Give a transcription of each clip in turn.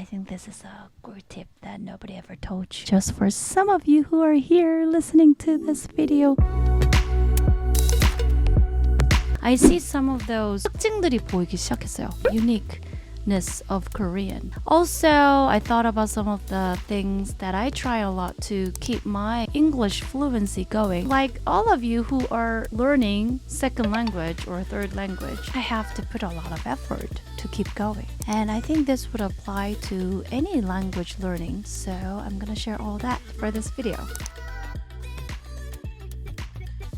I think this is a good tip that nobody ever told you. Just for some of you who are here listening to this video. I see some of those 특징들이 보이기 시작했어요. Uniqueness of Korean. Also, I thought about some of the things that I try a lot to keep my English fluency going. Like all of you who are learning second language or third language, I have to put a lot of effort to keep going. And I think this would apply to any language learning. So I'm gonna share all that for this video.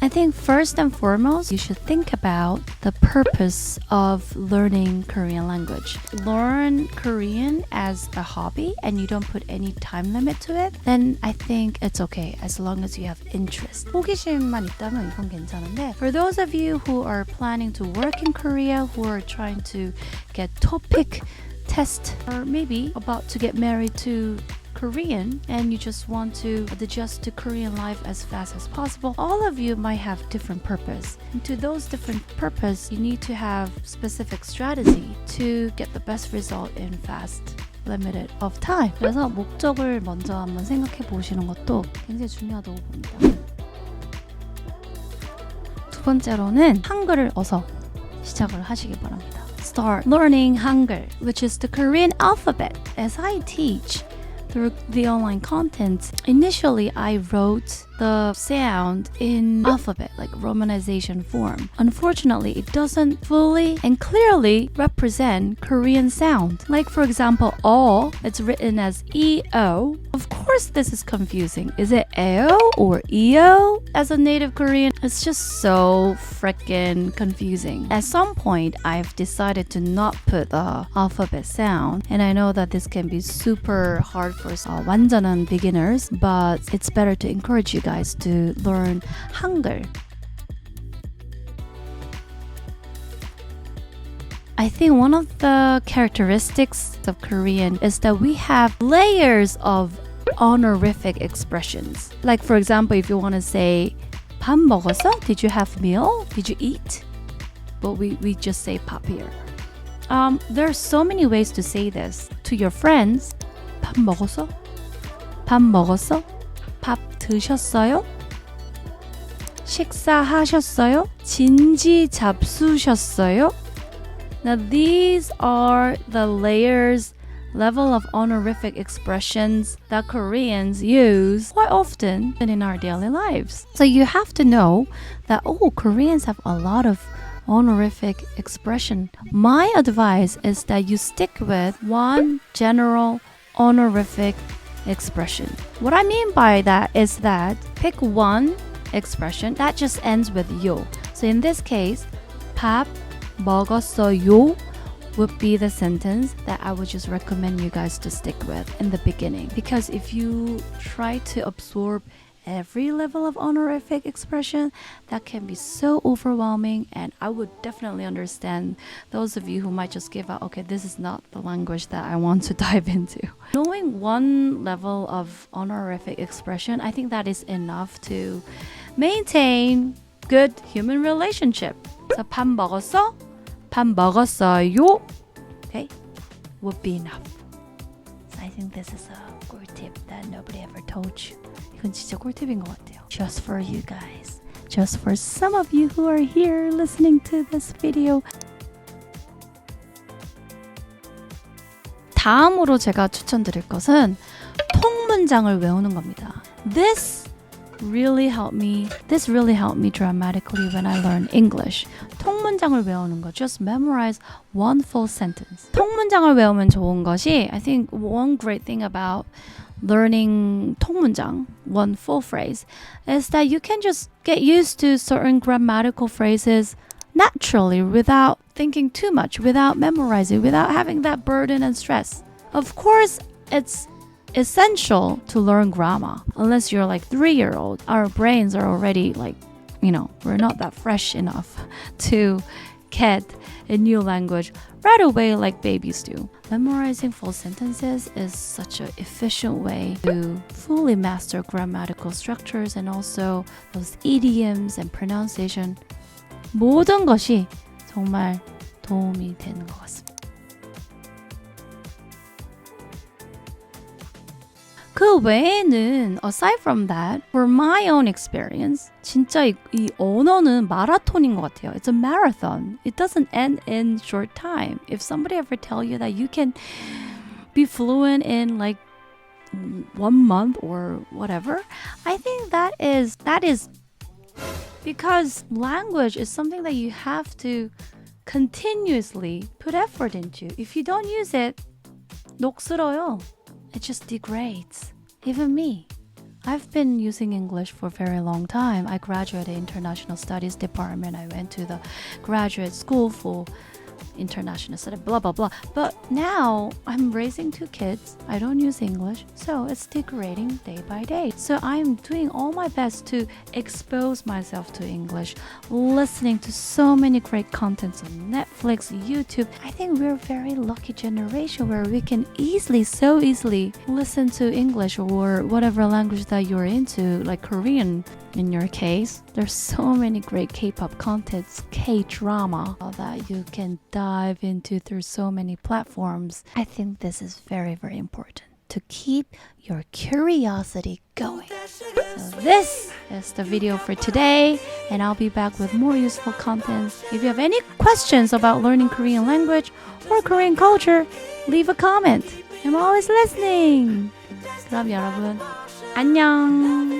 I think first and foremost, you should think about the purpose of learning Korean language. Learn Korean as a hobby and you don't put any time limit to it, then I think it's okay as long as you have interest. 호기심만 있다면 이건 괜찮은데, for those of you who are planning to work in Korea, who are trying to get TOEIC test, or maybe about to get married to Korean and you just want to adjust to Korean life as fast as possible, all of you might have different purpose. And to those different purpose, you need to have specific strategy to get the best result in fast limited of time. 그래서 목적을 먼저 한번 생각해 보시는 것도 굉장히 중요하다고 봅니다. 두 번째로는 한글을 어서 시작을 하시기 바랍니다. Start learning Hangul, which is the Korean alphabet, as I teach through the online content. Initially, I wrote the sound in alphabet, like romanization form. Unfortunately, it doesn't fully and clearly represent Korean sound. Like for example, O, it's written as E-O. Of course, this is confusing. Is it E-O or E-O? As a native Korean, it's just so freaking confusing. At some point, I've decided to not put the alphabet sound. And I know that this can be super hard for 완전한 beginners, but it's better to encourage you guys to learn Hangul. I think one of the characteristics of Korean is that we have layers of honorific expressions. Like for example, if you want to say 밥 먹었어? Did you have meal? Did you eat? But we just say 밥 here. There are so many ways to say this to your friends. 밥 먹었어? 밥 먹었어? 밥 드셨어요? 식사하셨어요? 진지 잡수셨어요? Now these are the layers, level of honorific expressions that Koreans use quite often in our daily lives. So you have to know that, Koreans have a lot of honorific expression. My advice is that you stick with one general honorific expression. What I mean by that is that pick one expression that just ends with 요. So in this case, 밥 먹었어요 would be the sentence that I would just recommend you guys to stick with in the beginning. Because if you try to absorb every level of honorific expression, that can be so overwhelming, and I would definitely understand those of you who might just give up, okay, this is not the language that I want to dive into. Knowing one level of honorific expression, I think that is enough to maintain good human relationship. So 밥 먹었어? 밥 먹었어요? Okay, would be enough. So I think this is a good tip that nobody ever told you. 이건 진짜 꿀팁인 것 같아요. Just for you guys. Just for some of you who are here listening to this video. 다음으로 제가 추천드릴 것은 통문장을 외우는 겁니다. This really helped me dramatically when I learned English. 통문장을 외우는 거. Just memorize one full sentence. 통문장을 외우면 좋은 것이, I think one great thing about learning 통문장, one full phrase, is that you can just get used to certain grammatical phrases naturally without thinking too much, without memorizing, without having that burden and stress. Of course, it's essential to learn grammar. Unless you're like 3-year-old, our brains are already like, we're not that fresh enough to get a new language right away like babies do. Memorizing full sentences is such an efficient way to fully master grammatical structures and also those idioms and pronunciation. 모든 것이 정말 도움이 되는 것 같습니다. 그 외에는 aside from that, for my own experience, 진짜 이 언어는 마라톤인 것 같아요. It's a marathon. It doesn't end in short time. If somebody ever tell you that you can be fluent in like 1 month or whatever, I think that is because language is something that you have to continuously put effort into. If you don't use it, 녹슬어요. It just degrades. Even me. I've been using English for a very long time. I graduated International Studies Department. I went to the graduate school for international studies, blah, blah, blah. But now I'm raising 2 kids. I don't use English, so it's degrading day by day. So I'm doing all my best to expose myself to English, listening to so many great contents on Netflix, YouTube. I think we're a very lucky generation where we can so easily listen to English or whatever language that you're into, like Korean in your case. There's so many great K-pop contents, K-drama that you can dive into through so many platforms. I think this is very, very important to keep your curiosity going. So this is the video for today, and I'll be back with more useful contents. If you have any questions about learning Korean language or Korean culture, leave a comment. I'm always listening. 그럼 여러분, 안녕.